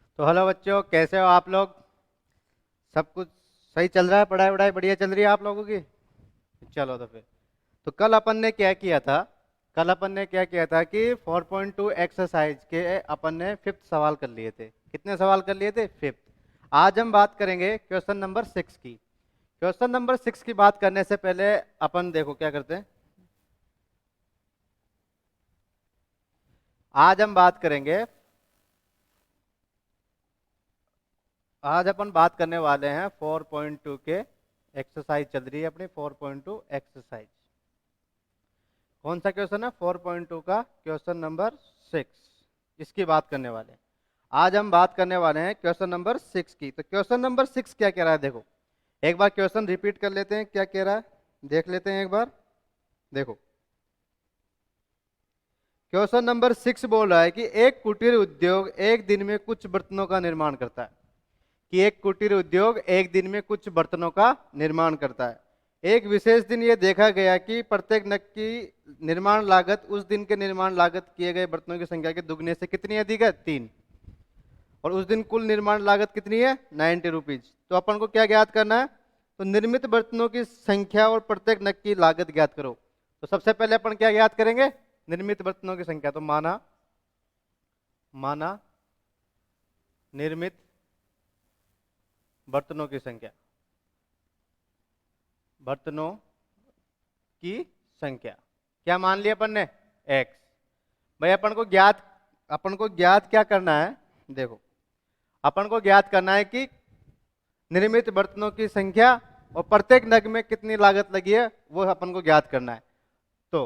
तो हेलो बच्चों, कैसे हो आप लोग। सब कुछ सही चल रहा है? पढ़ाई वढ़ाई बढ़िया चल रही है आप लोगों की? चलो तो फिर। तो कल अपन ने क्या किया था? कल अपन ने क्या किया था कि 4.2 एक्सरसाइज के अपन ने फिफ्थ सवाल कर लिए थे। कितने सवाल कर लिए थे? फिफ्थ। आज हम बात करेंगे क्वेश्चन नंबर 6 की। क्वेश्चन नंबर 6 की बात करने से पहले अपन देखो क्या करते हैं। आज हम बात करेंगे, आज अपन बात करने वाले हैं 4.2 के। एक्सरसाइज चल रही है अपनी 4.2 एक्सरसाइज। कौन सा क्वेश्चन है? 4.2 का क्वेश्चन नंबर 6। इसकी बात करने वाले हैं। आज हम बात करने वाले हैं क्वेश्चन नंबर 6 की। तो क्वेश्चन नंबर 6 क्या कह रहा है देखो। एक बार क्वेश्चन रिपीट कर लेते हैं, क्या कह रहा है देख लेते हैं एक बार। देखो, क्वेश्चन नंबर 6 बोल रहा है कि एक कुटीर उद्योग एक दिन में कुछ बर्तनों का निर्माण करता है। कि एक कुटीर उद्योग एक दिन में कुछ बर्तनों का निर्माण करता है। एक विशेष दिन यह देखा गया कि प्रत्येक नग की निर्माण लागत उस दिन के निर्माण लागत किए गए बर्तनों की संख्या के दुगने से कितनी अधिक है? 3। और उस दिन कुल निर्माण लागत कितनी है? 90 रुपीज। तो अपन को क्या ज्ञात करना है? तो निर्मित बर्तनों की संख्या और प्रत्येक नग की लागत ज्ञात करो। तो सबसे पहले अपन क्या ज्ञात करेंगे? निर्मित बर्तनों की संख्या। तो माना माना निर्मित बर्तनों की संख्या, बर्तनों की संख्या क्या मान लिया अपन ने? एक्स। भाई अपन को ज्ञात क्या करना है? देखो, अपन को ज्ञात करना है कि निर्मित बर्तनों की संख्या और प्रत्येक नग में कितनी लागत लगी है, वो अपन को ज्ञात करना है। तो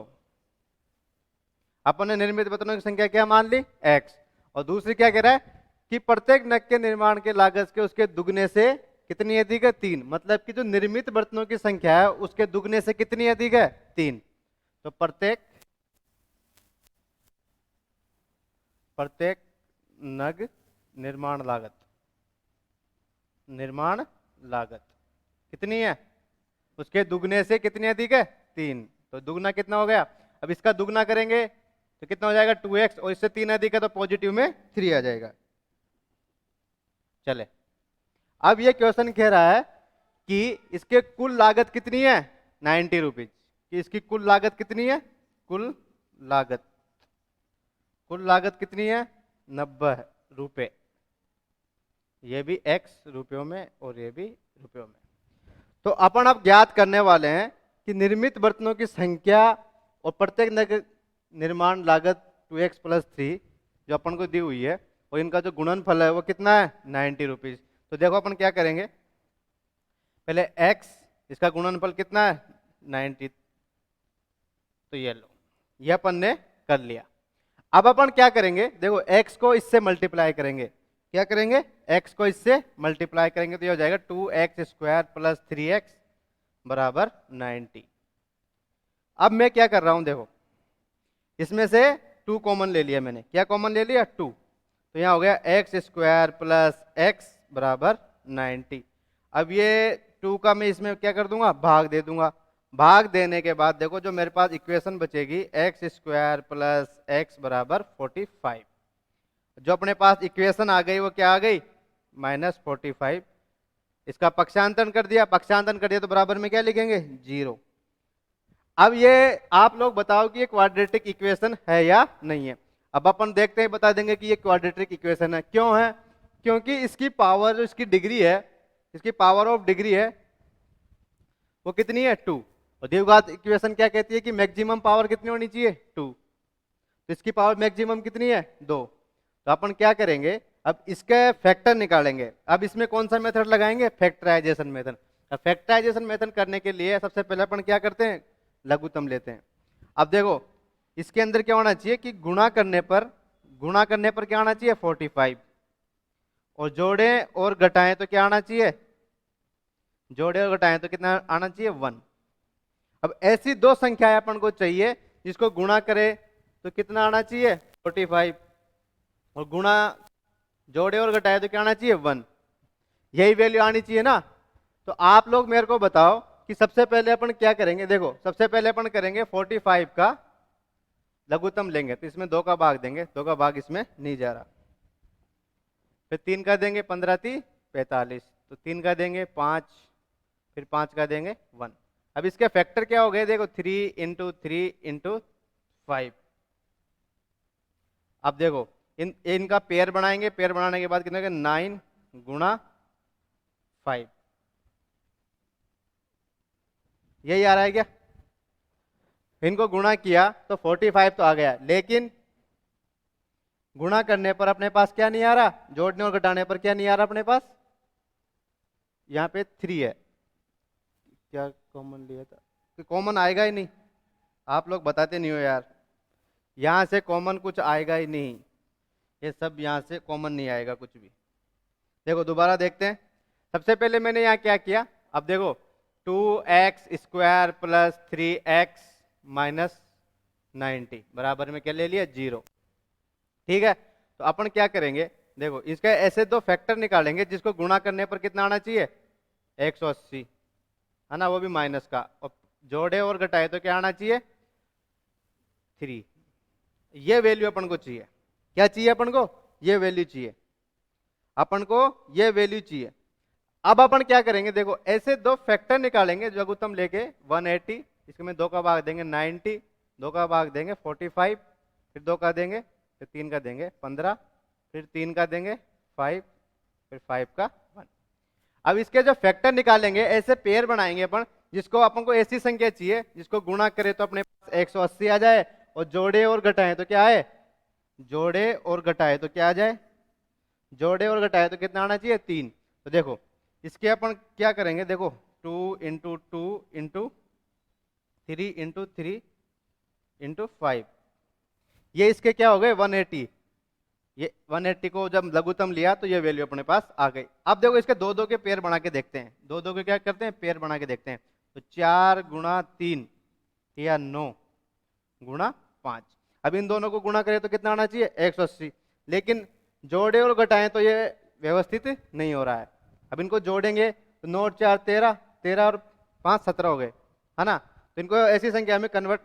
अपन ने निर्मित बर्तनों की संख्या क्या मान ली? एक्स। और दूसरी क्या कह रहा है कि प्रत्येक नग के निर्माण के लागत के उसके दुगने से कितनी अधिक है? 3। मतलब कि जो निर्मित बर्तनों की संख्या है उसके दुगने से कितनी अधिक है? 3। तो प्रत्येक प्रत्येक नग निर्माण लागत, निर्माण लागत कितनी है? उसके दुगने से कितनी अधिक है? 3। तो दुगना कितना हो गया? अब इसका दुगना करेंगे तो कितना हो जाएगा? 2x। और इससे 3 अधिक है तो पॉजिटिव में 3 आ जाएगा। चले, अब ये क्वेश्चन कह रहा है कि इसके कुल लागत कितनी है? 90 रुपीज। कि इसकी कुल लागत कितनी है? कुल लागत, कुल लागत कितनी है? 90 रुपए। ये भी एक्स रुपयों में और ये भी रुपयों में। तो अपन अब ज्ञात करने वाले हैं कि निर्मित बर्तनों की संख्या और प्रत्येक नग निर्माण लागत 2x+3 जो अपन को दी हुई है, और इनका जो गुणनफल है वो कितना है? 90 रुपीज। तो देखो अपन क्या करेंगे, पहले x, इसका गुणनफल कितना है? 90। तो ये लो, ये अपन ने कर लिया। अब अपन क्या करेंगे? देखो, x को इससे मल्टीप्लाई करेंगे। क्या करेंगे? x को इससे मल्टीप्लाई करेंगे तो ये हो जाएगा 2x² + 3x बराबर 90। अब मैं क्या कर रहा हूं देखो, इसमें से 2 कॉमन ले लिया मैंने। क्या कॉमन ले लिया? 2। तो यहां हो गया x² + x बराबर 90। अब ये 2 का मैं इसमें क्या कर दूंगा? भाग दे दूंगा। भाग देने के बाद देखो जो मेरे पास इक्वेशन बचेगी x² + x बराबर 45। जो अपने पास इक्वेशन आ गई वो क्या आ गई? -45। इसका पक्षांतरण कर दिया, पक्षांतरण कर दिया तो बराबर में क्या लिखेंगे? 0। अब ये आप लोग बताओ कि ये क्वाड्रेटिक इक्वेशन है या नहीं है। अब अपन देखते हैं, बता देंगे कि ये क्वाड्रेटिक इक्वेशन है। क्यों है? क्योंकि इसकी पावर, जो इसकी डिग्री है, इसकी पावर ऑफ डिग्री है वो कितनी है? 2। और द्विघात इक्वेशन क्या कहती है कि मैक्सिमम पावर कितनी होनी चाहिए? 2। तो इसकी पावर मैक्सिमम कितनी है? 2। तो अपन क्या करेंगे, अब इसके फैक्टर निकालेंगे। अब इसमें कौन सा मेथड लगाएंगे? Factorisation method. अब फैक्टराइजेशन मेथड करने के लिए सबसे पहले अपन क्या करते हैं? लघुत्तम लेते हैं। अब देखो, इसके अंदर क्या होना चाहिए कि गुणा करने पर क्या आना चाहिए? 45। और जोड़े और घटाएं तो क्या आना चाहिए? जोड़े और घटाएं तो कितना आना चाहिए? 1। अब ऐसी दो संख्याएं अपन को चाहिए जिसको गुणा करे तो कितना आना चाहिए? 45। और गुणा, जोड़े और घटाए तो क्या आना चाहिए? 1। यही वैल्यू आनी चाहिए ना। तो आप लोग मेरे को बताओ कि सबसे पहले अपन क्या करेंगे। देखो, सबसे पहले अपन करेंगे 45 का लघुत्तम लेंगे तो इसमें 2 का भाग देंगे, 2 का भाग इसमें नहीं जा रहा। फिर 3 का देंगे 15 × 3 = 45, तो 3 का देंगे 5, फिर 5 का देंगे 1। अब इसके फैक्टर क्या हो गए, देखो 3 × 3 × 5। अब देखो इनका पेयर बनाएंगे, पेयर बनाने के बाद कितना होगा, 9 × 5। यही आ रहा है क्या? इनको गुणा किया तो 45 तो आ गया, लेकिन गुणा करने पर अपने पास क्या नहीं आ रहा, जोड़ने और घटाने पर क्या नहीं आ रहा अपने पास, यहाँ पे 3 है। क्या कॉमन लिया था, कि कॉमन आएगा ही नहीं, आप लोग बताते नहीं हो यार, यहां से कॉमन कुछ आएगा ही नहीं, ये सब यहां से कॉमन नहीं आएगा कुछ भी। देखो दोबारा देखते हैं, सबसे पहले मैंने यहाँ क्या किया, अब देखो 2x² + 3x - 90 बराबर में क्या ले लिया, 0। ठीक है, तो अपन क्या करेंगे, देखो इसका ऐसे दो फैक्टर निकालेंगे जिसको गुणा करने पर कितना आना चाहिए, 180, है ना, वो भी माइनस का, और जोड़े और घटाए तो क्या आना चाहिए, 3। ये वैल्यू अपन को चाहिए, क्या चाहिए अपन को, ये वैल्यू चाहिए, अपन को ये वैल्यू चाहिए। अब अपन क्या करेंगे, देखो ऐसे दो फैक्टर निकालेंगे लघुत्तम लेके 180, इसको में 2 का भाग देंगे 90, 2 का भाग देंगे 45, फिर 2 का देंगे, फिर 3 का देंगे 15, फिर 3 का देंगे 5, फिर 5 का 1। अब इसके जो फैक्टर निकालेंगे ऐसे पेयर बनाएंगे अपन, जिसको अपन को ऐसी संख्या चाहिए जिसको गुणा करे तो अपने पास 180 आ जाए, और जोड़े और घटाए तो क्या आए, जोड़े और घटाए तो क्या आ जाए, जोड़े और घटाए तो कितना आना चाहिए, 3। तो देखो इसके अपन क्या करेंगे, देखो 2 × 2 × 3 × 3 × 5, ये इसके क्या हो गए 180। ये 180 को जब लघुत्तम लिया तो ये वैल्यू अपने पास आ गई। अब देखो इसके दो दो के पेयर बना के देखते हैं, दो दो के क्या करते हैं, पेयर बना के देखते हैं। तो 4 × 3 या 9 × 5, अब इन दोनों को गुणा करें तो कितना आना चाहिए, 180, लेकिन जोड़े और घटाएं तो ये व्यवस्थित नहीं हो रहा है। अब इनको जोड़ेंगे तो 9 और 4 13, 13 और 5 17 हो गए, है ना, तो इनको ऐसी संख्या में कन्वर्ट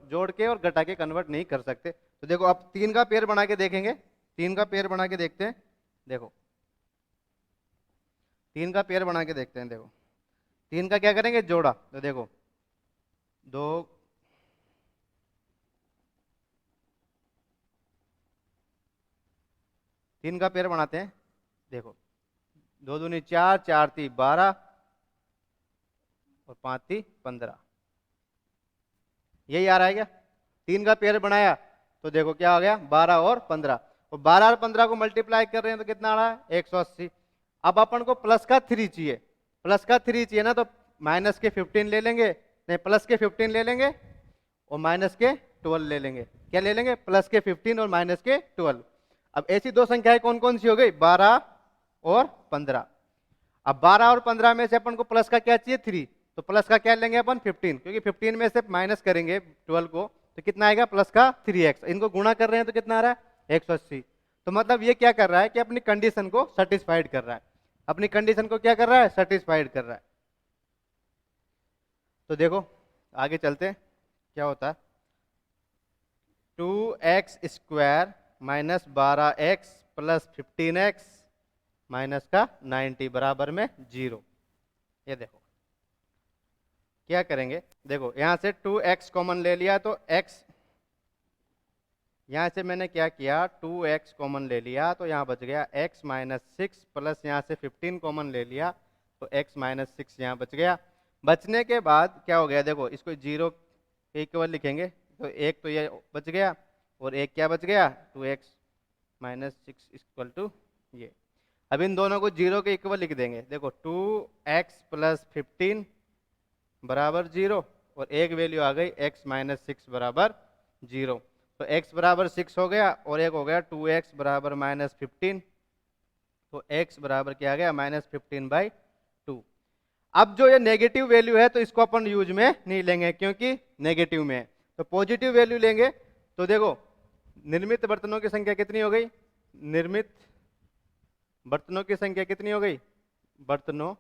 जोड़ के और घटा के कन्वर्ट नहीं कर सकते। तो देखो अब 3 का पेयर बना के देखेंगे, 3 का पेयर बना के देखते हैं, देखो 3 का पेयर बना के देखते हैं, देखो 3 का क्या करेंगे, जोड़ा, तो देखो 2 3 का पेयर बनाते हैं, देखो 2 दूनी 4, 4 × 3 = 12 और 5 × 3 = 15, यही आ रहा है क्या? 3 का पेयर बनाया तो देखो क्या आ गया, 12 और 15, और 12 और 15 को मल्टीप्लाई कर रहे हैं तो कितना आ रहा है, 180। अब अपन को प्लस का 3 चाहिए, प्लस का 3 चाहिए ना, तो माइनस के 15 ले लेंगे, नहीं प्लस के 15 ले लेंगे और माइनस के 12 ले लेंगे। क्या ले लेंगे, प्लस के 15 और माइनस के 12। अब ऐसी दो संख्याएं कौन कौन सी हो गई, 12 और 15। अब 12 और 15 में से अपन को प्लस का क्या चाहिए, 3, तो प्लस का क्या लेंगे अपन, 15, क्योंकि 15 में से माइनस करेंगे 12 को तो कितना आएगा, प्लस का 3x। इनको गुणा कर रहे हैं तो कितना आ रहा है, 180। तो मतलब ये क्या कर रहा है कि अपनी कंडीशन को सेटिस्फाइड कर रहा है, अपनी कंडीशन को क्या कर रहा है, सेटिस्फाइड कर रहा है। तो देखो आगे चलते हैं क्या होता है, 2x² - 12x + 15x माइनस का 90 बराबर में 0। ये देखो क्या करेंगे, देखो यहां से 2x कॉमन ले लिया तो x, यहां से मैंने क्या किया, 2x कॉमन ले लिया तो यहां बच गया x - 6, प्लस यहां से 15 कॉमन ले लिया तो x - 6 यहां बच गया। बचने के बाद क्या हो गया, देखो इसको 0 के इक्वल लिखेंगे तो एक तो ये बच गया, और एक क्या बच गया, 2x - 6 = ये। अब इन दोनों को 0 के इक्वल लिख देंगे, देखो 2x + 15 बराबर 0, और एक वैल्यू आ गई x - 6 बराबर 0। तो x बराबर 6 हो गया, और एक हो गया 2x बराबर -15, तो x बराबर क्या आ गया, -15/2। अब जो ये नेगेटिव वैल्यू है तो इसको अपन यूज में नहीं लेंगे क्योंकि नेगेटिव में है, तो पॉजिटिव वैल्यू लेंगे। तो देखो निर्मित बर्तनों की संख्या कितनी हो गई, निर्मित बर्तनों की संख्या कितनी हो गई, बर्तनों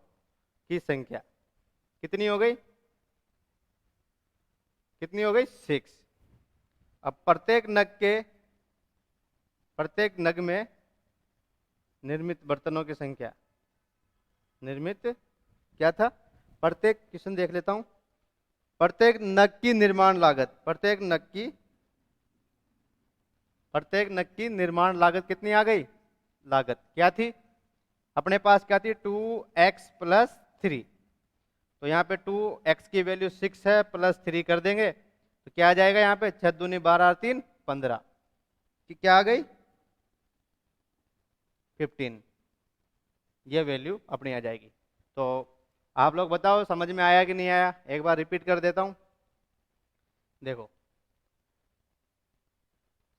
की संख्या कितनी हो गई, कितनी हो गई, 6। अब प्रत्येक नग में निर्मित बर्तनों की संख्या, निर्मित क्या था, प्रत्येक क्वेश्चन देख लेता हूं। प्रत्येक नग की निर्माण लागत, प्रत्येक नग की निर्माण लागत कितनी आ गई, लागत क्या थी अपने पास, क्या थी 2x+3। तो यहाँ पे 2x की वैल्यू 6 है, +3 कर देंगे तो क्या आ जाएगा, यहाँ पे 6 दूनी 12 3 15 की क्या आ गई 15, ये वैल्यू अपनी आ जाएगी। तो आप लोग बताओ समझ में आया कि नहीं आया, एक बार रिपीट कर देता हूं। देखो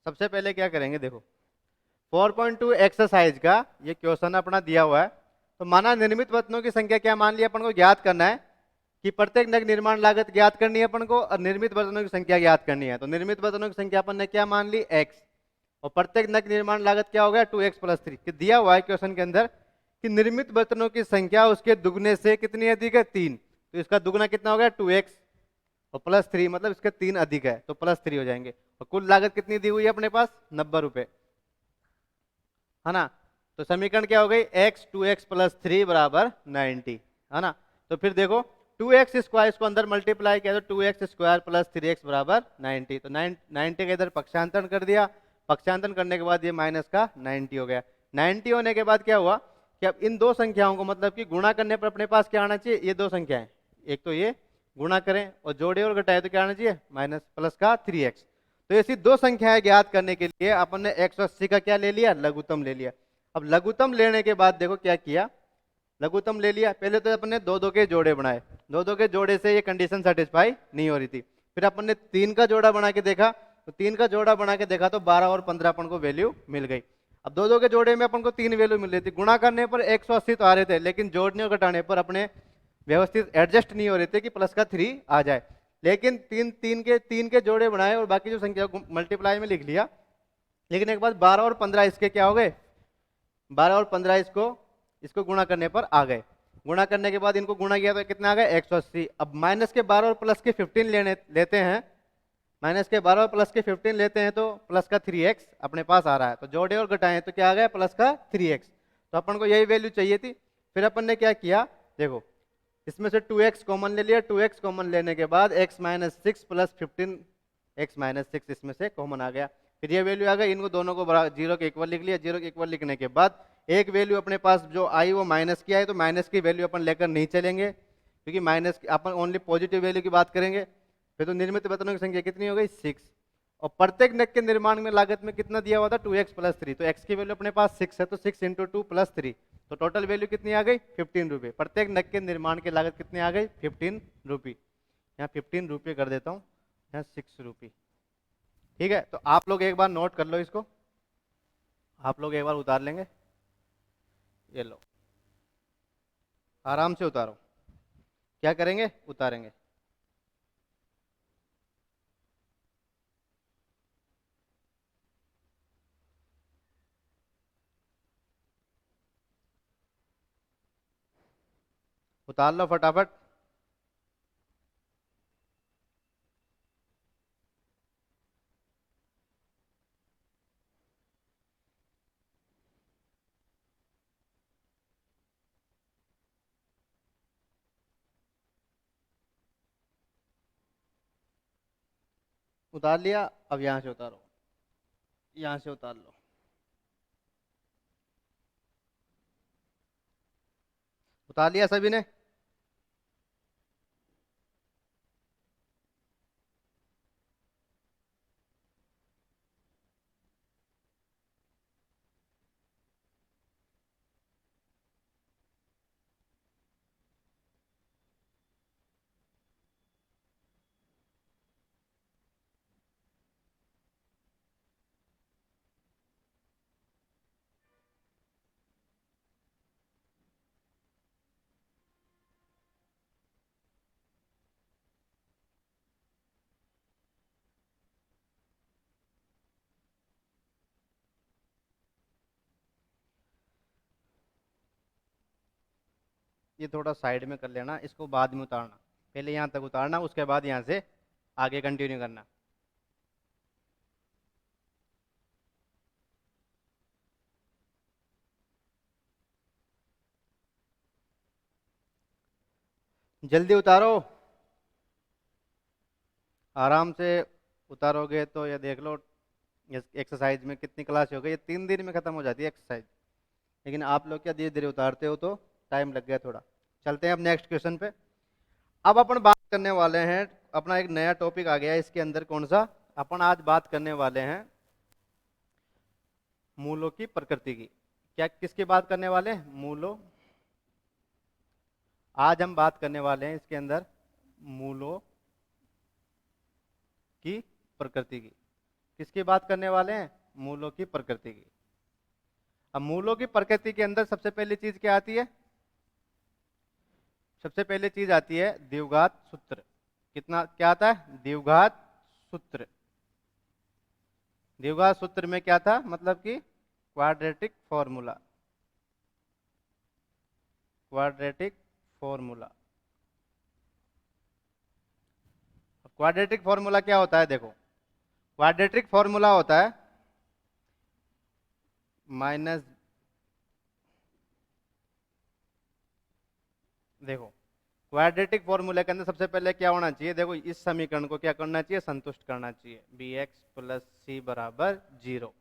सबसे पहले क्या करेंगे, देखो 4.2 एक्सरसाइज का ये क्वेश्चन अपना दिया हुआ है। तो माना निर्मित बर्तनों की संख्या क्या मान लिया अपन को, ज्ञात करना है कि प्रत्येक नग निर्माण लागत ज्ञात करनी है अपन को और निर्मित बर्तनों की संख्या ज्ञात करनी है। तो निर्मित बर्तनों की संख्या अपन ने क्या मान ली, x, और प्रत्येक नग निर्माण लागत क्या हो गया 2x+3। कि दिया हुआ है क्वेश्चन के अंदर कि निर्मित बर्तनों की संख्या उसके दुगने से कितनी अधिक है, 3। तो इसका दुगना कितना हो गया 2x, और +3 मतलब इसके 3 अधिक है तो +3 हो जाएंगे। और कुल लागत कितनी दी हुई है अपने पास, 90 रुपए, है ना। तो समीकरण क्या हो गई, x 2x+3 बराबर 90, है ना। तो फिर देखो 2x² इसको अंदर मल्टीप्लाई किया तो 2x² + 3x बराबर 90। तो 90 का इधर पक्षांतरण कर दिया, पक्षांतरण करने के बाद ये माइनस का 90 हो गया। 90 होने के बाद क्या हुआ कि अब इन दो संख्याओं को मतलब कि गुणा करने पर अपने पास क्या आना चाहिए, ये दो संख्याएं, एक तो ये गुणा करें और जोड़े और घटाए तो क्या आना चाहिए, माइनस प्लस का 3x। तो ऐसी दो संख्याएं ज्ञात करने के लिए अपन ने 180 का क्या ले लिया, लघुत्तम ले लिया। अब लघुत्तम लेने के बाद देखो क्या किया, लघुत्तम ले लिया, पहले तो अपन ने दो दो के जोड़े बनाए, दो दो के जोड़े से ये कंडीशन सेटिस्फाई नहीं हो रही थी। फिर अपन ने 3 का जोड़ा बना के देखा, तो 3 का जोड़ा बना के देखा तो 12 और 15 अपन को वैल्यू मिल गई। अब दो दो के जोड़े में अपन को 3 वैल्यू मिल रही थी, गुणा करने पर 180 तो आ रहे थे, लेकिन जोड़ने और घटाने पर अपने व्यवस्थित एडजस्ट नहीं हो रहे थे कि प्लस का 3 आ जाए। लेकिन तीन के जोड़े बनाए और बाकी जो संख्या को मल्टीप्लाई में लिख लिया। लेकिन एक बात 12 और 15 इसके क्या हो गए, 12 और 15 इसको इसको गुणा करने पर आ गए। गुणा करने के बाद इनको गुणा किया तो कितना आ गया 180। अब माइनस के 12 और प्लस के 15 लेते हैं, माइनस के 12 और प्लस के 15 लेते हैं तो प्लस का 3x अपने पास आ रहा है। तो जोड़े और घटाएं तो क्या आ गया प्लस का 3x। तो अपन को यही वैल्यू चाहिए थी। फिर अपन ने क्या किया, देखो इसमें से 2x कॉमन ले लिया, 2x कॉमन लेने के बाद x - 6 + 15 x - 6 इसमें से कॉमन आ गया। फिर ये वैल्यू आ गई, इनको दोनों को जीरो के इक्वल लिख लिया। जीरो के इक्वल लिखने के बाद एक वैल्यू अपने पास जो आई वो माइनस की आई, तो माइनस की वैल्यू अपन लेकर नहीं चलेंगे क्योंकि माइनस अपन ओनली पॉजिटिव वैल्यू की बात करेंगे। फिर तो निर्मित बर्तनों की संख्या कितनी हो गई 6, और प्रत्येक नग के निर्माण में लागत में कितना दिया हुआ था 2x+3। तो x की वैल्यू अपने पास 6 है, तो 6 × 2 + 3, तो टोटल वैल्यू कितनी आ गई 15 रुपये। प्रत्येक नग के निर्माण की लागत कितनी आ गई 15 रुपये। यहाँ 15 रुपये कर देता हूँ, यहाँ 6 रुपये। ठीक है, तो आप लोग एक बार नोट कर लो इसको, आप लोग एक बार उतार लेंगे, ये लो आराम से उतारो। क्या करेंगे, उतारेंगे। उतार लो फटाफट। उतार लिया, अब यहाँ से उतारो, यहाँ से उतार लो। उतार लिया सभी ने। ये थोड़ा साइड में कर लेना, इसको बाद में उतारना, पहले यहाँ तक उतारना, उसके बाद यहाँ से आगे कंटिन्यू करना। जल्दी उतारो, आराम से उतारोगे तो ये देख लो, एक्सरसाइज में कितनी क्लास हो गई, ये 3 दिन में खत्म हो जाती है एक्सरसाइज। लेकिन आप लोग क्या धीरे धीरे उतारते हो तो टाइम लग गया थोड़ा। चलते हैं अब नेक्स्ट क्वेश्चन पे। अब अपन बात करने वाले हैं, अपना एक नया टॉपिक आ गया है इसके अंदर। कौन सा? अपन आज बात करने वाले हैं मूलों की प्रकृति की। क्या किसकी बात करने वाले हैं? मूलों। आज हम बात करने वाले हैं इसके अंदर मूलों की प्रकृति की। किसकी बात करने वाले हैं? मूलों की प्रकृति की। अब मूलों की प्रकृति के अंदर सबसे पहली चीज क्या आती है? सबसे पहले चीज आती है द्विघात सूत्र। कितना क्या आता है? द्विघात सूत्र। द्विघात सूत्र में क्या था? मतलब कि quadratic formula. Quadratic formula. Quadratic formula क्या होता है? देखो, क्वाड्रेटिक फॉर्मूला होता है माइनस, देखो क्वाड्रेटिक फॉर्मूले के अंदर सबसे पहले क्या होना चाहिए? देखो, इस समीकरण को क्या करना चाहिए? संतुष्ट करना चाहिए। बी एक्स प्लस सी बराबर 0।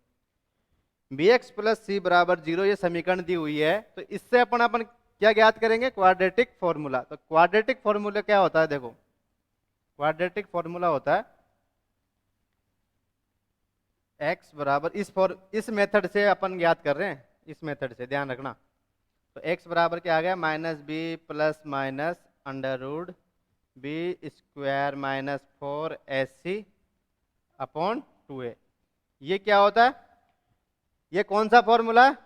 बी एक्स प्लस सी बराबर 0 ये समीकरण दी हुई है, तो इससे अपन क्या ज्ञात करेंगे? Quadratic formula. तो क्वाड्रेटिक फॉर्मूला क्या होता है? देखो, क्वाड्रेटिक फॉर्मूला होता है एक्स बराबर, इस मेथड से अपन ज्ञात कर रहे हैं, इस मेथड से ध्यान रखना। तो एक्स बराबर क्या आ गया? Minus B plus minus under root B square minus 4ac upon 2a। ये क्या होता है? ये कौन सा फॉर्मूला है?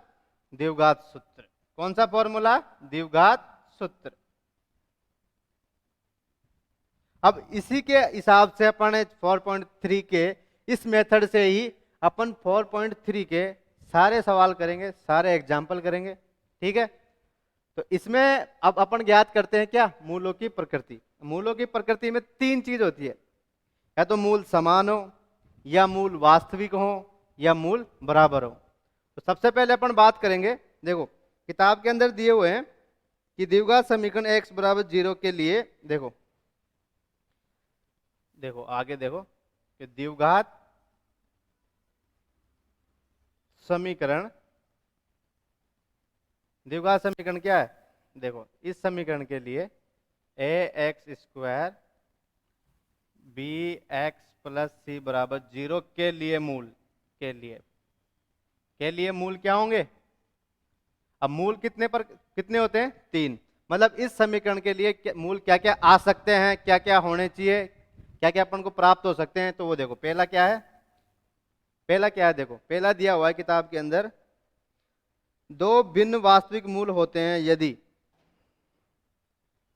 द्विघात सूत्र। कौन सा फॉर्मूला? द्विघात सूत्र। अब इसी के हिसाब से अपन 4.3 के इस मेथड से ही अपन 4.3 के सारे सवाल करेंगे, सारे एग्जाम्पल करेंगे। ठीक है? तो इसमें अब अपन ज्ञात करते हैं क्या? मूलों की प्रकृति। मूलों की प्रकृति में 3 चीज होती है, या तो मूल समान हो, या मूल वास्तविक हो, या मूल बराबर हो। तो सबसे पहले अपन बात करेंगे, देखो किताब के अंदर दिए हुए हैं कि द्विघात समीकरण x बराबर 0 के लिए, देखो देखो आगे देखो कि द्विघात समीकरण, द्विघात समीकरण क्या है? देखो, इस समीकरण के लिए A X square B X plus C बराबर 0 के लिए मूल, के लिए मूल क्या होंगे? अब मूल कितने होते हैं? 3। मतलब इस समीकरण के लिए मूल क्या क्या आ सकते हैं, क्या क्या होने चाहिए, क्या क्या अपन को प्राप्त हो सकते हैं? तो वो देखो, पहला क्या है? पहला क्या है? देखो, पहला दिया हुआ है किताब के अंदर, 2 भिन्न वास्तविक मूल होते हैं यदि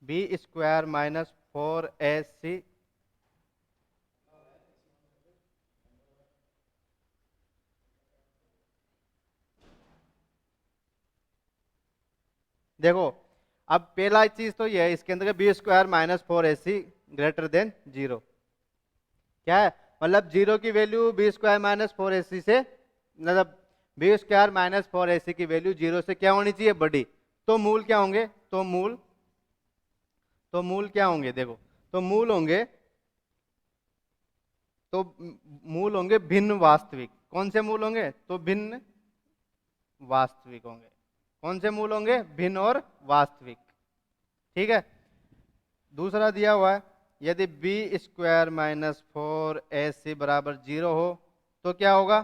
बी स्क्वायर माइनस 4ac, देखो अब पहला चीज तो ये है इसके अंदर, B square minus 4ac greater than 0। क्या है? मतलब 0 की value B square minus 4ac से, मतलब बी स्क्वायर माइनस 4ac की वैल्यू 0 से क्या होनी चाहिए? बड़ी। तो मूल क्या होंगे? तो मूल क्या होंगे? देखो, तो मूल होंगे, तो मूल होंगे भिन्न वास्तविक। कौन से मूल होंगे? तो भिन्न वास्तविक होंगे। कौन से मूल होंगे? भिन्न और वास्तविक। ठीक है? दूसरा दिया हुआ है, यदि बी स्क्वायर माइनस 4ac बराबर 0 हो तो क्या होगा?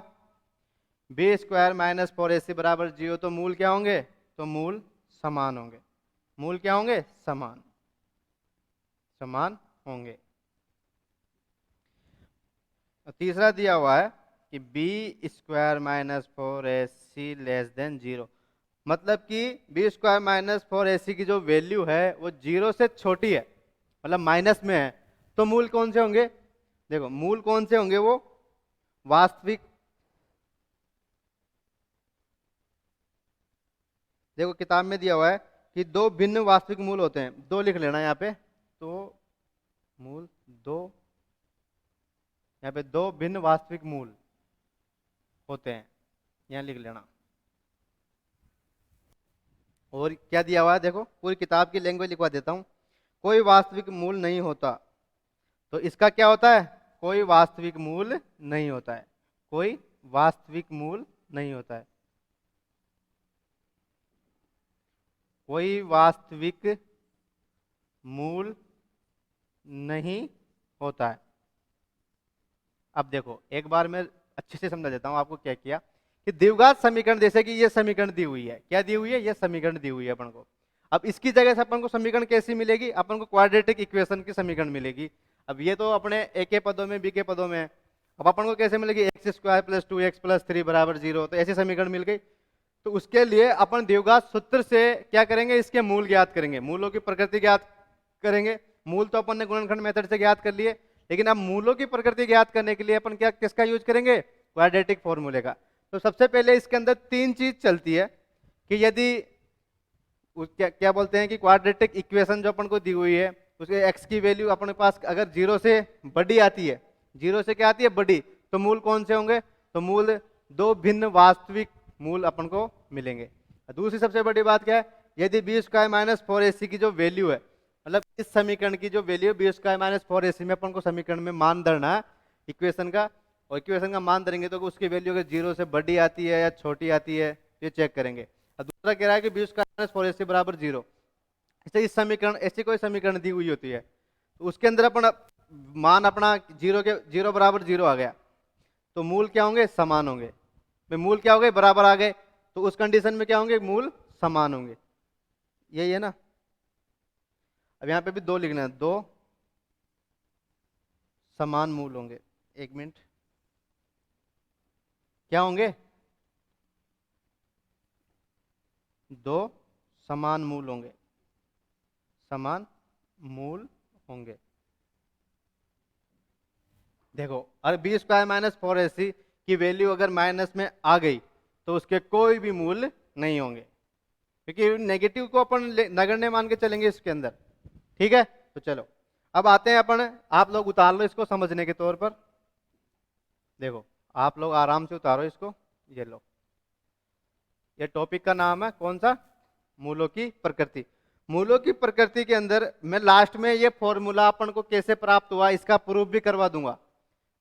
बी स्क्वायर माइनस 4ac बराबर 0, तो मूल क्या होंगे? तो मूल समान होंगे। मूल क्या होंगे? समान, समान होंगे। और तीसरा दिया हुआ है कि B square minus 4ac less than 0। मतलब कि बी स्क्वायर माइनस 4ac की जो वैल्यू है वो 0 से छोटी है, मतलब माइनस में है। तो मूल कौन से होंगे? देखो, मूल कौन से होंगे? वो वास्तविक। देखो किताब में दिया हुआ है कि 2 भिन्न वास्तविक मूल होते हैं, 2 लिख लेना यहाँ पे। तो मूल 2, यहाँ पे 2 भिन्न वास्तविक मूल होते हैं, यहाँ लिख लेना। और क्या दिया हुआ है? देखो, पूरी किताब की लैंग्वेज लिखवा देता हूँ। कोई वास्तविक मूल नहीं होता। तो इसका क्या होता है? कोई वास्तविक मूल नहीं होता है, कोई वास्तविक मूल नहीं होता है, कोई वास्तविक मूल नहीं होता है। अब देखो एक बार मैं अच्छे से समझा देता हूं आपको क्या किया कि द्विघात समीकरण, जैसे कि ये समीकरण दी हुई है, क्या दी हुई है? ये समीकरण दी हुई है अपन को। अब इसकी जगह से अपन को समीकरण कैसी मिलेगी? अपन को क्वाड्रेटिक इक्वेशन की समीकरण मिलेगी। अब ये तो अपने ए के पदों में, बी के पदों में है। अब अपन को कैसे मिलेगी? X square plus 2x plus 3 बराबर 0। तो ऐसी समीकरण मिल गई। तो उसके लिए अपन द्विघात सूत्र से क्या करेंगे? इसके मूल ज्ञात करेंगे, मूलों की प्रकृति ज्ञात करेंगे। मूल तो अपन ने गुणनखंड मेथड से ज्ञात कर लिए, लेकिन अब मूलों की प्रकृति ज्ञात करने के लिए अपन क्या किसका यूज करेंगे? क्वाड्रेटिक फॉर्मूले का। तो सबसे पहले इसके अंदर तीन चीज चलती है कि यदि क्या बोलते हैं कि क्वाड्रेटिक इक्वेशन जो अपन को दी हुई है उसके एक्स की वैल्यू अपने पास अगर 0 से बड़ी आती है, 0 से क्या आती है? बड़ी, तो मूल कौन से होंगे? तो मूल दो भिन्न वास्तविक मूल अपन को मिलेंगे। दूसरी सबसे बड़ी बात क्या है? यदि बी स्क्वायर माइनस 4ac की जो वैल्यू है, मतलब इस समीकरण की जो value B square minus 4ac में अपन को समीकरण में मान धरना है इक्वेशन का, और इक्वेशन का मान धरेंगे तो उसकी वैल्यू अगर 0 से बड़ी आती है या छोटी आती है ये चेक करेंगे। और दूसरा कह रहा है कि बी स्क्वायर माइनस 4ac बराबर 0। इसे इस समीकरण, ऐसी कोई समीकरण दी हुई होती है तो उसके अंदर अपन मान अपना 0 बराबर 0 आ गया, तो मूल क्या होंगे? समान होंगे। मूल क्या हो गए? बराबर आ गए। तो उस कंडीशन में क्या होंगे? मूल समान होंगे। यही है ना। अब यहां पे भी दो लिखना है, दो समान मूल होंगे। एक मिनट, क्या होंगे? दो समान मूल होंगे, समान मूल होंगे। देखो अरे बी स्क्वायर माइनस 4ac की वैल्यू अगर माइनस में आ गई तो उसके कोई भी मूल नहीं होंगे, क्योंकि नेगेटिव को अपन नगण्य मान के चलेंगे इसके अंदर। ठीक है, तो चलो अब आते हैं अपन, आप लोग उतार लो इसको समझने के तौर पर। देखो आप लोग आराम से उतारो इसको, ये लो, ये टॉपिक का नाम है कौन सा? मूलों की प्रकृति। मूलों की प्रकृति के अंदर मैं लास्ट में ये फॉर्मूला अपन को कैसे प्राप्त हुआ इसका प्रूफ भी करवा दूंगा।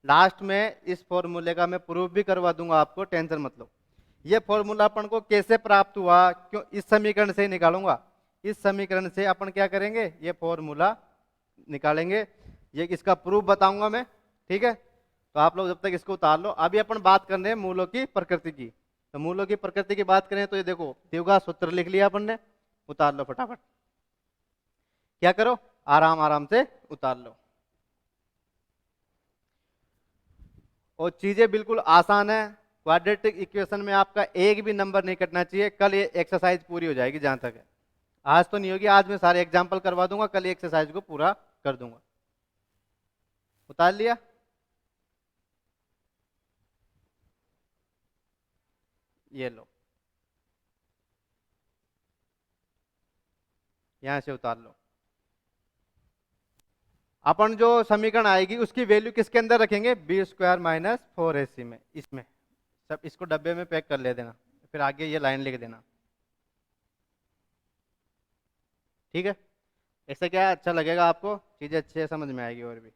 लास्ट में इस फॉर्मूले का मैं प्रूफ भी करवा दूंगा आपको, टेंशन मत लो। ये फॉर्मूला अपन को कैसे प्राप्त हुआ, क्यों? इस समीकरण से ही निकालूंगा। इस समीकरण से अपन क्या करेंगे? ये फॉर्मूला निकालेंगे, ये इसका प्रूफ बताऊंगा मैं। ठीक है, तो आप लोग जब तक इसको उतार लो। अभी अपन बात कर रहे हैं मूलों की प्रकृति की। तो मूलों की प्रकृति की बात करें तो ये देखो द्विघात सूत्र लिख लिया अपन ने, उतार लो फटाफट। क्या करो? आराम आराम से उतार लो। और चीजें बिल्कुल आसान है। क्वाड्रेटिक इक्वेशन में आपका एक भी नंबर नहीं कटना चाहिए। कल ये एक्सरसाइज पूरी हो जाएगी जहां तक है। आज तो नहीं होगी, आज मैं सारे एग्जाम्पल करवा दूंगा, कल एक्सरसाइज को पूरा कर दूंगा। उतार लिया? ये लो, यहां से उतार लो। अपन जो समीकरण आएगी उसकी वैल्यू किसके अंदर रखेंगे? बी स्क्वायर माइनस 4ac में, इसमें सब इसको डब्बे में पैक कर ले देना, फिर आगे ये लाइन लिख देना। ठीक है, ऐसे क्या अच्छा लगेगा आपको, चीजें अच्छे से समझ में आएगी। और भी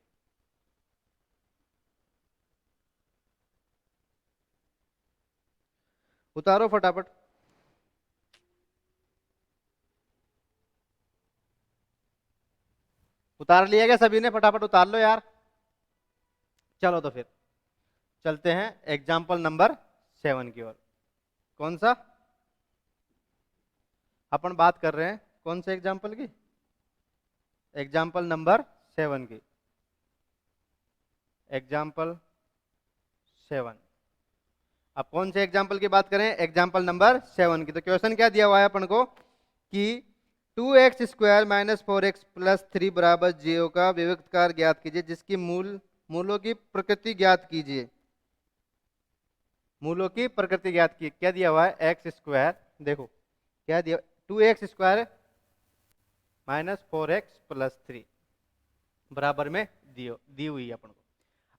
उतारो फटाफट। उतार लिया क्या सभी ने? फटाफट उतार लो यार। चलो तो फिर चलते हैं एग्जाम्पल नंबर 7 की ओर। कौन सा अपन बात कर रहे हैं? कौन से एग्जाम्पल की? एग्जाम्पल नंबर 7 की। एग्जाम्पल 7। अब कौन से एग्जाम्पल की बात करें? एग्जाम्पल नंबर 7 की। तो क्वेश्चन क्या दिया हुआ है अपन को कि 2x square minus 4x plus 3 बराबर 0 का विविक्त कार्य ज्ञात कीजिए जिसकी मूलों की प्रकृति ज्ञात कीजिए। मूलों की प्रकृति ज्ञात की। क्या दिया हुआ है? एक्स स्क्वायर, देखो क्या दिया, 2x square minus 4x plus 3 बराबर में दी हुई है अपन को।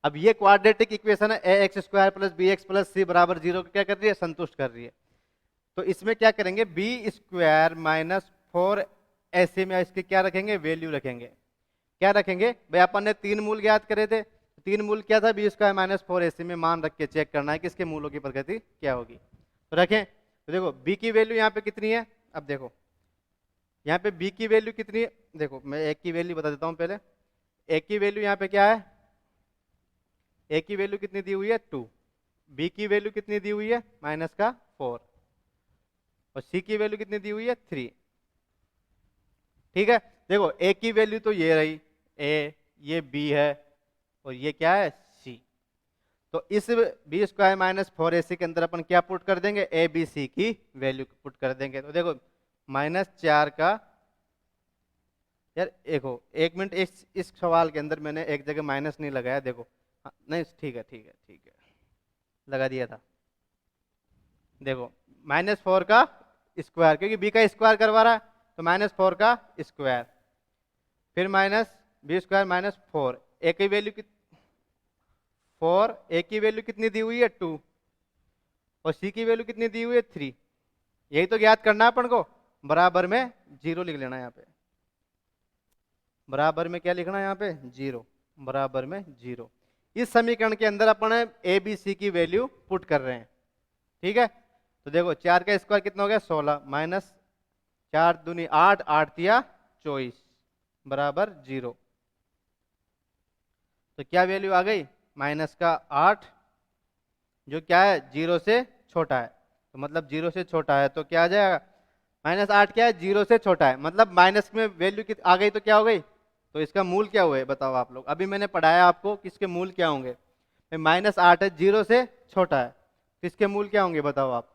अब ये क्वाड्रेटिक इक्वेशन है, A X square plus B X plus C बराबर 0 क्या कर रही है? संतुष्ट कर रही है। तो इसमें क्या करेंगे? बी स्क्वायर माइनस 4 एससी में इसके क्या रखेंगे, वैल्यू रखेंगे। क्या रखेंगे भाई, अपन ने 3 मूल ज्ञात करे थे, 3 मूल क्या था, बी स्क्वायर माइनस 4ac में मान रख के चेक करना है कि इसके मूलों की प्रकृति क्या होगी। तो रखें, तो देखो बी की वैल्यू यहाँ पे कितनी है, अब देखो यहाँ पे बी की वैल्यू कितनी है, देखो मैं एक की वैल्यू बता देता हूँ पहले। एक की वैल्यू यहाँ पे क्या है, ए की वैल्यू कितनी दी हुई है 2, बी की वैल्यू कितनी दी हुई है माइनस का 4, और सी की वैल्यू कितनी दी हुई है 3। ठीक है, देखो ए की वैल्यू तो ये रही ए, ये बी है, और ये क्या है सी। तो इस बी स्क्वायर माइनस 4ac के अंदर अपन क्या पुट कर देंगे, ए बी सी की वैल्यू पुट कर देंगे। तो देखो -4 का, यार देखो एक मिनट, इस सवाल के अंदर मैंने एक जगह माइनस नहीं लगाया, देखो हाँ, नहीं ठीक है ठीक है ठीक है, लगा दिया था। देखो -4 का स्क्वायर, क्योंकि बी का स्क्वायर करवा रहा है, तो -4 का स्क्वायर, फिर माइनस बी स्क्वायर माइनस 4, ए की वैल्यू 4, ए की वैल्यू कितनी दी हुई है 2, और सी की वैल्यू कितनी दी हुई है 3। यही तो ज्ञात करना है अपन को। बराबर में 0 लिख लेना है यहाँ पे, बराबर में क्या लिखना है यहाँ पे 0, बराबर में 0। इस समीकरण के अंदर अपन ए बी सी की वैल्यू पुट कर रहे हैं। ठीक है, तो देखो 4 का स्क्वायर कितना हो गया 16, माइनस 4 दूनी 8, 8 तिया 24, बराबर 0। तो क्या वैल्यू आ गई, माइनस का 8, जो क्या है 0 से छोटा है, तो मतलब 0 से छोटा है तो क्या आ जाएगा, -8 क्या है 0 से छोटा है, मतलब माइनस में वैल्यू आ गई तो क्या हो गई, तो इसका मूल क्या हुए बताओ आप लोग। अभी मैंने पढ़ाया आपको कि इसके मूल क्या होंगे, -8 है 0 से छोटा है, तो इसके मूल क्या होंगे बताओ आप।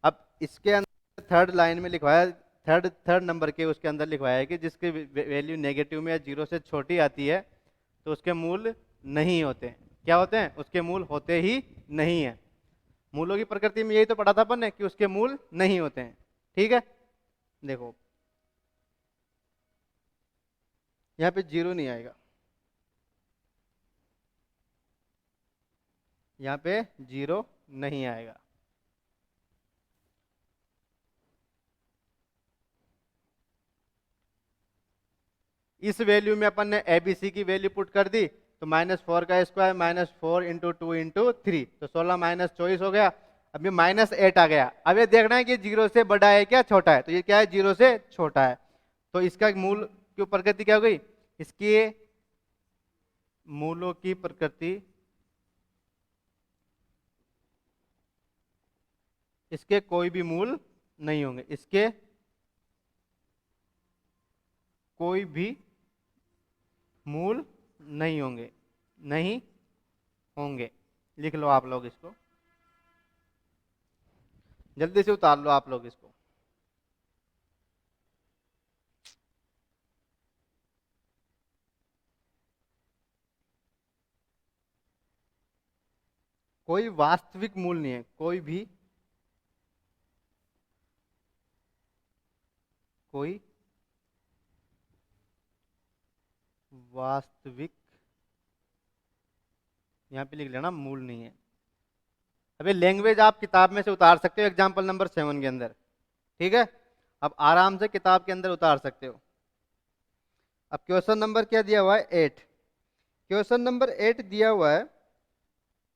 अब इसके अंदर थर्ड लाइन में लिखवाया, थर्ड नंबर के उसके अंदर लिखवाया है कि जिसकी वैल्यू नेगेटिव में या 0 से छोटी आती है तो उसके मूल नहीं होते। क्या होते हैं, उसके मूल होते ही नहीं है। मूलों की प्रकृति में यही तो पढ़ा था अपन ने कि उसके मूल नहीं होते हैं। ठीक है, देखो यहाँ पे 0 नहीं आएगा, यहाँ पे 0 नहीं आएगा। इस वैल्यू में अपन ने एबीसी की वैल्यू पुट कर दी, तो -4 का स्क्वायर -4 इंटू 2 इंटू 3, तो 16 माइनस 24 हो गया। अब ये -8 आ गया। अब ये देखना है कि 0 से बड़ा है क्या छोटा है, तो ये क्या है 0 से छोटा है, तो इसका मूल की प्रकृति क्या हो गई, इसकी मूलों की प्रकृति, इसके कोई भी मूल नहीं होंगे, इसके कोई भी मूल नहीं होंगे, नहीं होंगे। लिख लो आप लोग इसको, जल्दी से उतार लो आप लोग इसको। कोई वास्तविक मूल नहीं है, कोई भी, कोई वास्तविक, यहां पे लिख लेना मूल नहीं है। अभी लैंग्वेज आप किताब में से उतार सकते हो एग्जाम्पल नंबर 7 के अंदर। ठीक है, अब आराम से किताब के अंदर उतार सकते हो। अब क्वेश्चन नंबर क्या दिया हुआ है 8, क्वेश्चन नंबर 8 दिया हुआ है,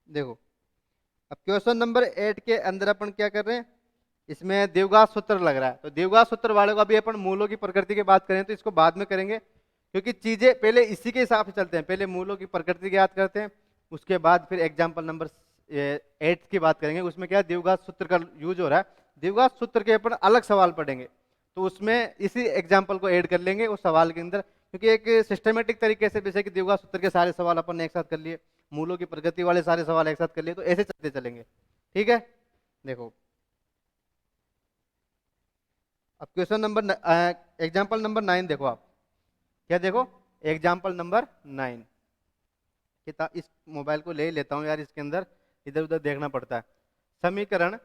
देखो अब क्वेश्चन नंबर 8 के अंदर अपन क्या कर रहे हैं, इसमें द्विघात सूत्र लग रहा है, तो द्विघात सूत्र वाले को अभी अपन मूलों की प्रकृति की बात करें तो इसको बाद में करेंगे, क्योंकि चीजें पहले इसी के हिसाब से चलते हैं, पहले मूलों की प्रकृति याद करते हैं, उसके बाद फिर एग्जाम्पल नंबर 8 की बात करेंगे। उसमें क्या द्विघात सूत्र का यूज हो रहा है, द्विघात सूत्र के अपन अलग सवाल पढ़ेंगे, तो उसमें इसी एग्जाम्पल को ऐड कर लेंगे उस सवाल के अंदर, क्योंकि एक सिस्टमेटिक तरीके से, जैसे कि द्विघात सूत्र के सारे सवाल अपन ने एक साथ कर लिए, मूलों की प्रगति वाले सारे सवाल एक साथ कर लिए, तो ऐसे चलते चलेंगे। ठीक है, देखो अब क्वेश्चन नंबर एग्जाम्पल नंबर 9 देखो आप, क्या देखो एग्जाम्पल नंबर 9, किताब इस मोबाइल को ले लेता हूँ यार, इसके अंदर इधर उधर देखना पड़ता है। समीकरण,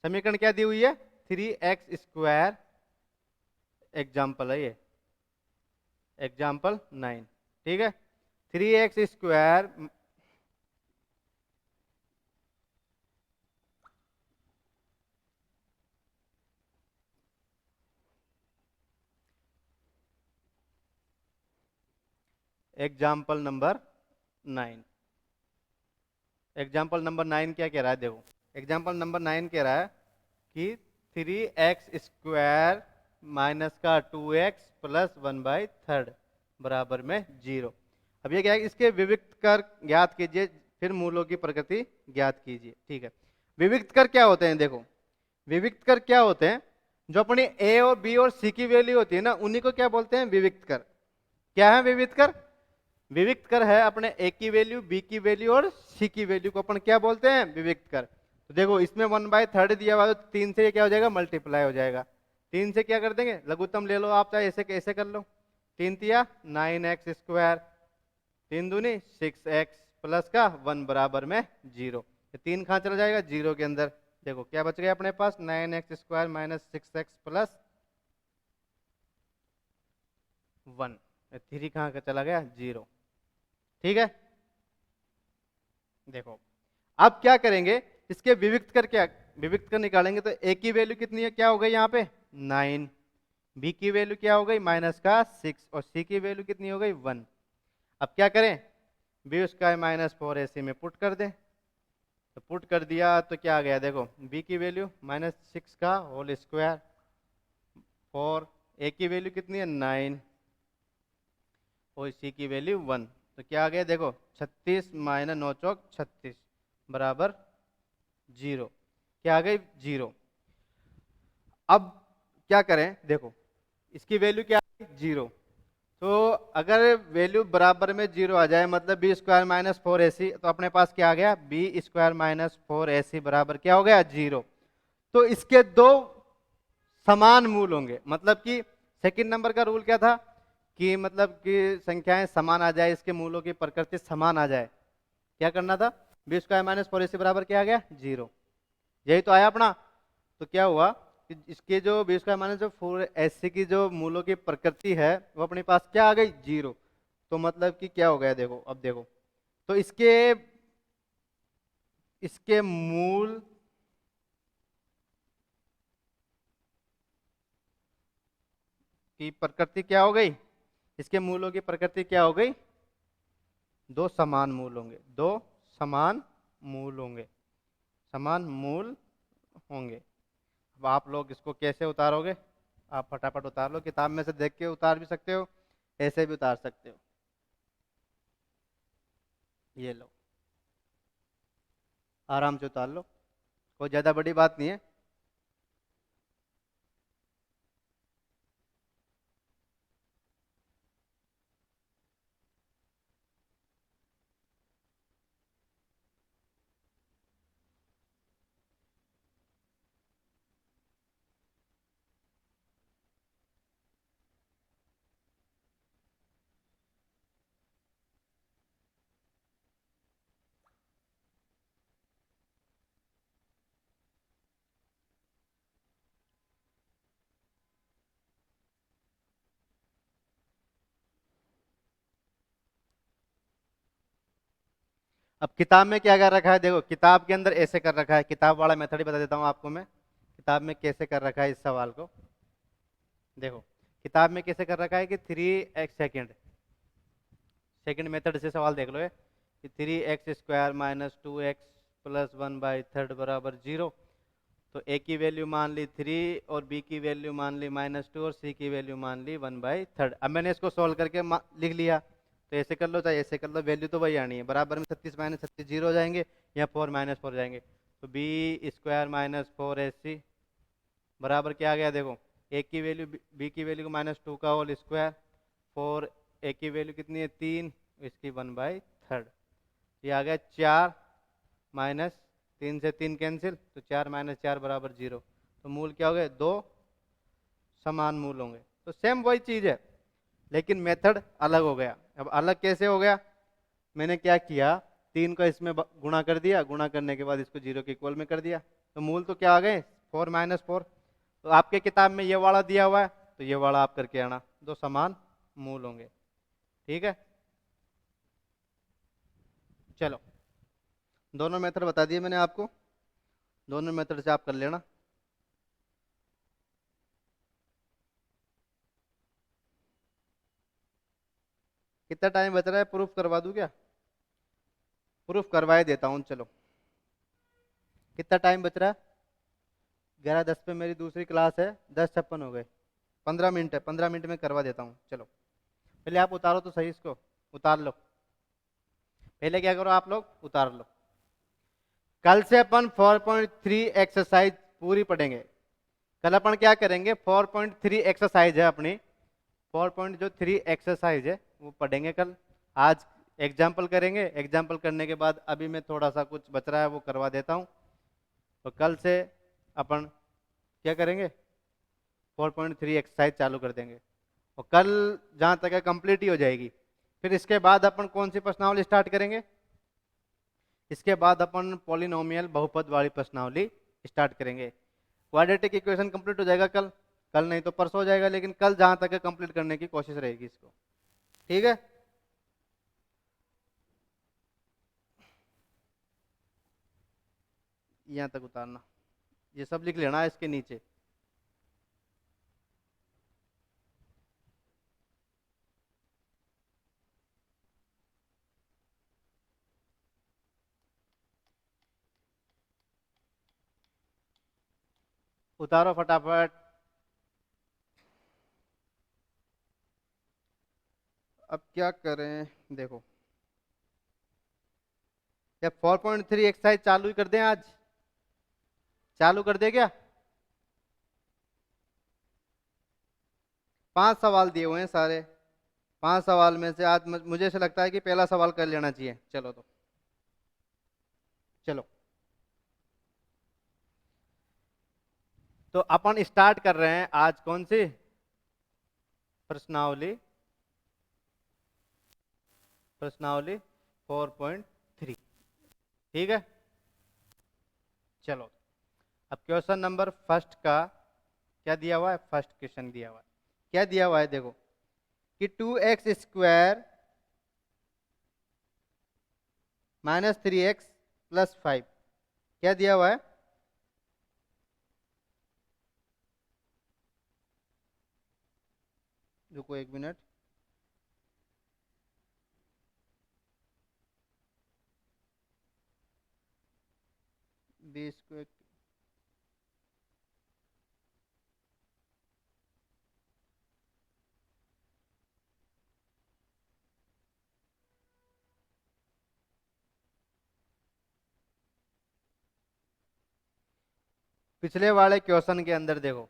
समीकरण क्या दी हुई है 3x², एग्जाम्पल है ये, एग्जाम्पल 9। ठीक है, 3x², example number 9। Example number 9 क्या कह रहा है, देखो एग्जाम्पल नंबर 9 कह रहा है कि 3x² माइनस का 2x प्लस 1/3 बराबर में 0। अब ये क्या है, इसके विविक्त कर ज्ञात कीजिए, फिर मूलों की प्रकृति ज्ञात कीजिए। ठीक है, विविक्त कर क्या होते हैं, देखो विविक्त कर क्या होते हैं, जो अपनी ए और बी और सी की वैल्यू होती है ना, उन्हीं को क्या बोलते हैं, विविक्त कर। क्या है विविक्त कर? विविक्त कर है अपने ए की वैल्यू, बी की वैल्यू और सी की वैल्यू को अपन क्या बोलते हैं, विविक्त कर। तो देखो इसमें 1/3 दिया हुआ है, तो 3 से ये क्या हो जाएगा, मल्टीप्लाई हो जाएगा। 3 से क्या कर देंगे, लघुत्तम ले लो आप, चाहे ऐसे कैसे कर लो। 3 तिया 9x², 3 दूनी 6x प्लस का 1 बराबर में 0। 3 कहाँ चला जाएगा, 0 के अंदर। देखो क्या बच गया अपने पास, 9x² माइनस 6x प्लस 1। 3 कहाँ का चला गया, 0। ठीक है, देखो अब क्या करेंगे, इसके विविक्त कर, क्या विविक्त कर निकालेंगे, तो ए की वैल्यू कितनी है, क्या हो गई यहाँ पे 9, बी की वैल्यू क्या हो गई माइनस का 6, और सी की वैल्यू कितनी हो गई 1। अब क्या करें, b² माइनस 4ac में पुट कर दें। तो पुट कर दिया तो क्या आ गया, देखो b की वैल्यू -6 का होल स्क्वायर, 4, a की वैल्यू कितनी है 9, और सी की वैल्यू 1। तो क्या आ गया, देखो 36 माइनस 9 चौक 36 बराबर 0। क्या आ गई, 0। अब क्या करें, देखो इसकी वैल्यू क्या है, 0। तो अगर वैल्यू बराबर में 0 आ जाए, मतलब b² माइनस 4ac, तो अपने पास क्या आ गया, b² माइनस 4ac बराबर क्या हो गया, 0। तो इसके दो समान मूल होंगे, मतलब कि सेकंड नंबर का रूल क्या था, कि मतलब कि संख्याएं समान आ जाए, इसके मूलों की प्रकृति समान आ जाए, क्या करना था, b² माइनस 4ac बराबर क्या आ गया, 0। यही तो आया अपना। तो क्या हुआ कि इसके जो b² माइनस जो 4ac की जो मूलों की प्रकृति है, वो अपने पास क्या आ गई, 0। तो मतलब कि क्या हो गया, देखो अब देखो, तो इसके इसके मूल की प्रकृति क्या हो गई, इसके मूलों की प्रकृति क्या हो गई, दो समान मूल होंगे, दो समान मूल होंगे, समान मूल होंगे। अब आप लोग इसको कैसे उतारोगे, आप फटाफट उतार लो, किताब में से देख के उतार भी सकते हो, ऐसे भी उतार सकते हो। ये लो, आराम से उतार लो, कोई ज्यादा बड़ी बात नहीं है। अब किताब में क्या कर रखा है, देखो किताब के अंदर ऐसे कर रखा है, किताब वाला मेथड ही बता देता हूँ आपको मैं, किताब में कैसे कर रखा है इस सवाल को। देखो किताब में कैसे कर रखा है कि 3x सेकंड मेथड से सवाल देख लो ये, कि 3x² माइनस 2x प्लस 1/3 बराबर 0। तो a की वैल्यू मान ली 3, और b की वैल्यू मान ली -2, और c की वैल्यू मान ली 1/3। अब मैंने इसको सोल्व करके लिख लिया। तो ऐसे कर लो चाहे ऐसे कर लो, वैल्यू तो वही आनी है, बराबर में 36 माइनस 36 0 हो जाएंगे, या 4 माइनस 4 जाएंगे। तो b² माइनस 4ac बराबर क्या आ गया, देखो a की वैल्यू b की वैल्यू को -2 का होल स्क्वायर, 4, a की वैल्यू कितनी है 3, इसकी 1/3। ये आ गया 4 माइनस 3 से 3 कैंसिल, तो 4 माइनस 4 बराबर 0। तो मूल क्या हो गए, दो समान मूल होंगे। तो सेम वही चीज है, लेकिन मेथड अलग हो गया। अब अलग कैसे हो गया, मैंने क्या किया, 3 को इसमें गुणा कर दिया, गुणा करने के बाद इसको 0 के इक्वल में कर दिया, तो मूल तो क्या आ गए 4 माइनस 4। तो आपके किताब में ये वाला दिया हुआ है, तो ये वाला आप करके आना, दो समान मूल होंगे। ठीक है, चलो दोनों मेथड बता दिए मैंने आपको, दोनों मेथड से आप कर लेना। कितना टाइम बच रहा है, प्रूफ करवा दूं क्या? प्रूफ करवाए देता हूँ चलो। कितना टाइम बच रहा है? 11:10 पे मेरी दूसरी क्लास है, 10:56 हो गए। 15 मिनट है, 15 मिनट में करवा देता हूँ चलो। पहले आप उतारो तो सही इसको, उतार लो। पहले क्या करो आप लोग, उतार लो। कल से अपन 4.3 एक्सरसाइज पूरी पढ़ेंगे। कल अपन क्या करेंगे, 4.3 एक्सरसाइज है अपनी, 4.3 एक्सरसाइज है वो पढ़ेंगे कल। आज एग्जाम्पल करेंगे, एग्जाम्पल करने के बाद अभी मैं थोड़ा सा कुछ बच रहा है वो करवा देता हूँ। तो कल से अपन क्या करेंगे, 4.3 एक्सरसाइज चालू कर देंगे और कल जहाँ तक है कंप्लीट ही हो जाएगी। फिर इसके बाद अपन कौन सी प्रश्नावली स्टार्ट करेंगे, इसके बाद अपन पॉलिनोमियल बहुपद वाली प्रश्नावली स्टार्ट करेंगे। क्वाड्रेटिक इक्वेशन कंप्लीट हो जाएगा कल, कल नहीं तो परसों हो जाएगा, लेकिन कल जहां तक है कंप्लीट करने की कोशिश रहेगी इसको। ठीक है, यहां तक उतारना, ये सब लिख लेना इसके नीचे। उतारो फटाफट। अब क्या करें, देखो क्या 4.3 एक्सरसाइज चालू ही कर दें आज, चालू कर दे क्या? 5 सवाल दिए हुए हैं सारे, 5 सवाल में से आज मुझे ऐसा लगता है कि पहला सवाल कर लेना चाहिए। चलो तो चलो, तो अपन स्टार्ट कर रहे हैं आज कौन सी प्रश्नावली, प्रश्नावली 4.3। ठीक है, चलो। अब क्वेश्चन नंबर फर्स्ट का क्या दिया हुआ है, फर्स्ट क्वेश्चन दिया हुआ है, क्या दिया हुआ है देखो कि 2x² - 3x + 5, क्या दिया हुआ है? रुको 1 मिनट, बीस को पिछले वाले क्वेश्चन के अंदर देखो,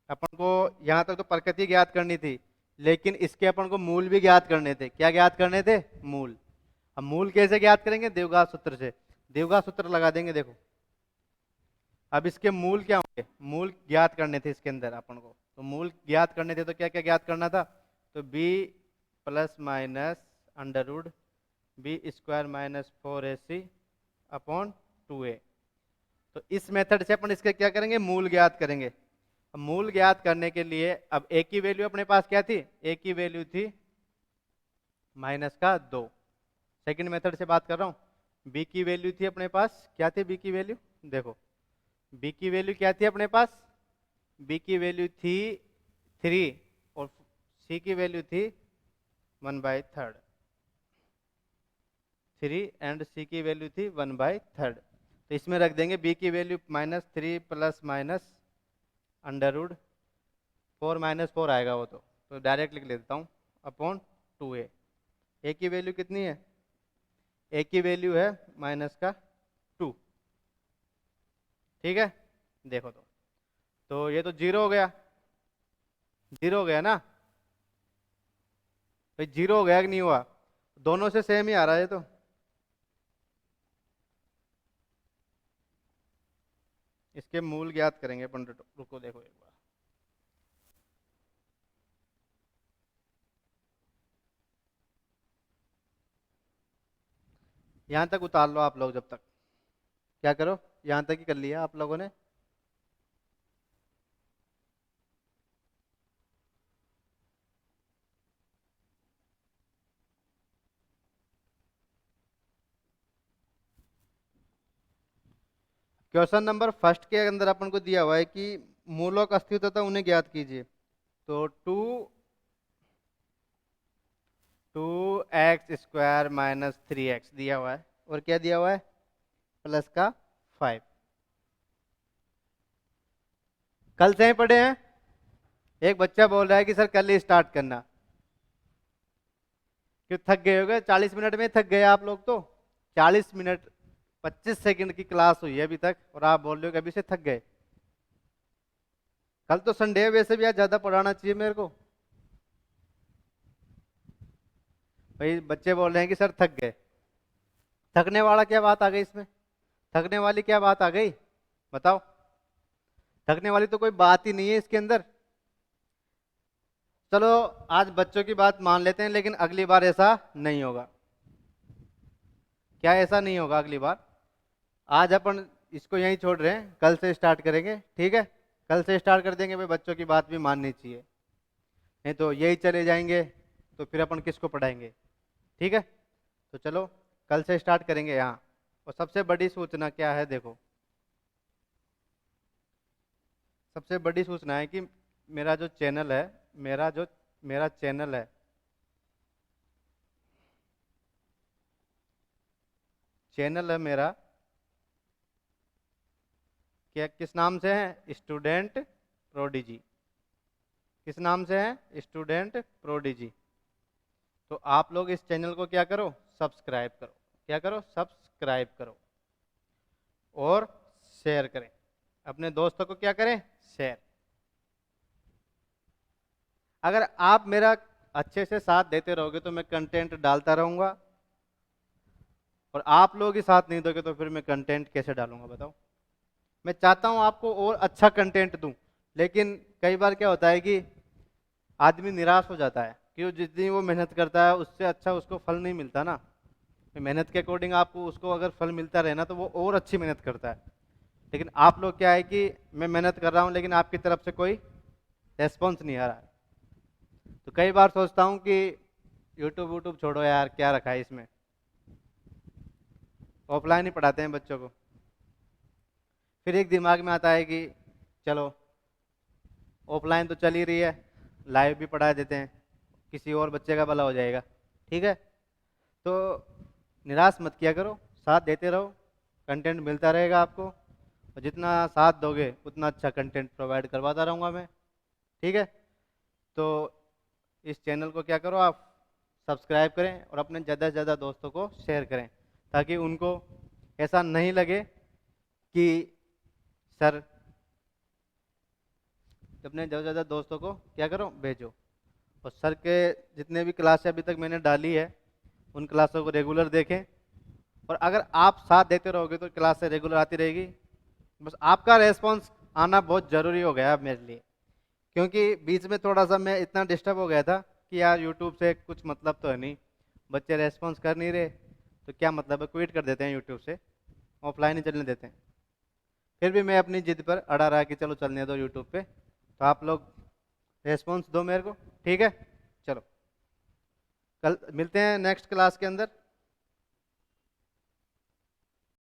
अपन को यहां तक तो प्रकृति ज्ञात करनी थी, लेकिन इसके अपन को मूल भी ज्ञात करने थे। क्या ज्ञात करने थे, मूल। अब मूल कैसे ज्ञात करेंगे, देवघात सूत्र से, देवघात सूत्र लगा देंगे देखो। अब इसके मूल क्या होंगे, मूल ज्ञात करने थे इसके अंदर अपन को, तो मूल ज्ञात करने थे तो क्या क्या ज्ञात करना था, तो b ± √b² - 4ac upon 2a। तो इस मेथड से अपन इसके क्या करेंगे, मूल ज्ञात करेंगे। अब मूल ज्ञात करने के लिए अब a की वैल्यू अपने पास क्या थी, a की वैल्यू थी -2। सेकंड मेथड से बात कर रहा हूं, b की वैल्यू थी अपने पास, क्या थी b की वैल्यू, देखो b की वैल्यू क्या थी अपने पास, b की वैल्यू थी 3 और c की वैल्यू थी 1/3। 3 एंड c की वैल्यू थी 1/3। तो इसमें रख देंगे b की वैल्यू -3 ± √4 - 4 आएगा वो, तो डायरेक्ट लिख लेता हूँ अपॉन 2a। a की वैल्यू कितनी है, a की वैल्यू है -2। ठीक है, देखो तो ये तो जीरो हो गया, जीरो हो गया ना भाई, जीरो हो गया कि नहीं हुआ, दोनों से सेम ही आ रहा है ये तो। इसके मूल ज्ञात करेंगे अपन, रुको देखो एक बार। यहां तक उतार लो आप लोग, जब तक क्या करो, यहां तक ही कर लिया आप लोगों ने। क्वेश्चन नंबर फर्स्ट के अंदर अपन को दिया हुआ है कि मूलों का अस्तित्व तथा उन्हें ज्ञात कीजिए। तो 2x² माइनस 3x दिया हुआ है, और क्या दिया हुआ है, प्लस का 5। कल से ही पढ़े हैं। एक बच्चा बोल रहा है कि सर कल ही स्टार्ट करना। क्यों, थक गए हो गए? 40 मिनट में थक गए आप लोग तो। 40 मिनट 25 सेकंड की क्लास हुई है अभी तक, और आप बोल रहे हो कि अभी से थक गए। कल तो संडे है, वैसे भी आज ज्यादा पढ़ाना चाहिए मेरे को। भाई बच्चे बोल रहे हैं कि सर थक गए। थकने वाला क्या बात आ गई इसमें? थकने वाली क्या बात आ गई, बताओ? थकने वाली तो कोई बात ही नहीं है इसके अंदर। चलो आज बच्चों की बात मान लेते हैं, लेकिन अगली बार ऐसा नहीं होगा। क्या ऐसा नहीं होगा अगली बार? आज अपन इसको यहीं छोड़ रहे हैं, कल से स्टार्ट करेंगे, ठीक है? कल से स्टार्ट कर देंगे, भाई बच्चों की बात भी माननी चाहिए, नहीं तो यही चले जाएंगे तो फिर अपन किसको पढ़ाएंगे? ठीक है, तो चलो कल से स्टार्ट करेंगे यहाँ। और सबसे बड़ी सूचना क्या है, देखो, सबसे बड़ी सूचना है कि मेरा जो चैनल है, मेरा चैनल है, चैनल है मेरा, क्या किस नाम से है? Student prodigy. किस नाम से है? Student prodigy. तो आप लोग इस चैनल को क्या करो, सब्सक्राइब करो। क्या करो? सब्सक्राइब करो और शेयर करें। अपने दोस्तों को क्या करें? शेयर। अगर आप मेरा अच्छे से साथ देते रहोगे तो मैं कंटेंट डालता रहूंगा, और आप लोग ही साथ नहीं दोगे तो फिर मैं कंटेंट कैसे डालूंगा, बताओ? मैं चाहता हूं आपको और अच्छा कंटेंट दूं, लेकिन कई बार क्या होता है कि आदमी निराश हो जाता है कि वो जितनी वो मेहनत करता है उससे अच्छा उसको फल नहीं मिलता ना। मेहनत के अकॉर्डिंग आपको उसको अगर फल मिलता रहे ना तो वो और अच्छी मेहनत करता है। लेकिन आप लोग क्या है कि मैं मेहनत कर रहा हूँ लेकिन आपकी तरफ से कोई रेस्पॉन्स नहीं आ रहा है। तो कई बार सोचता हूँ कि यूट्यूब यूट्यूब छोड़ो यार, क्या रखा है इसमें, ऑफलाइन ही पढ़ाते हैं बच्चों को। फिर एक दिमाग में आता है कि चलो ऑफलाइन तो चल ही रही है, लाइव भी पढ़ा देते हैं, किसी और बच्चे का भला हो जाएगा। ठीक है, तो निराश मत किया करो, साथ देते रहो, कंटेंट मिलता रहेगा आपको, और जितना साथ दोगे उतना अच्छा कंटेंट प्रोवाइड करवाता रहूँगा मैं। ठीक है, तो इस चैनल को क्या करो, आप सब्सक्राइब करें और अपने ज़्यादा से ज़्यादा दोस्तों को शेयर करें, ताकि उनको ऐसा नहीं लगे कि सर, अपने ज़्यादा से ज़्यादा दोस्तों को क्या करो, भेजो। और सर के जितने भी क्लासें अभी तक मैंने डाली है उन क्लासों को रेगुलर देखें, और अगर आप साथ देते रहोगे तो क्लासें रेगुलर आती रहेगी। बस आपका रेस्पॉन्स आना बहुत ज़रूरी हो गया अब मेरे लिए, क्योंकि बीच में थोड़ा सा मैं इतना डिस्टर्ब हो गया था कि यार यूट्यूब से कुछ मतलब तो है नहीं, बच्चे रेस्पॉन्स कर नहीं रहे तो क्या मतलब है, क्विट कर देते हैं यूट्यूब से, ऑफलाइन ही चलने देते हैं। फिर भी मैं अपनी जिद पर अड़ा रहा कि चलो चलने दो यूट्यूब पे, तो आप लोग रेस्पॉन्स दो मेरे को। ठीक है, चलो कल मिलते हैं नेक्स्ट क्लास के अंदर।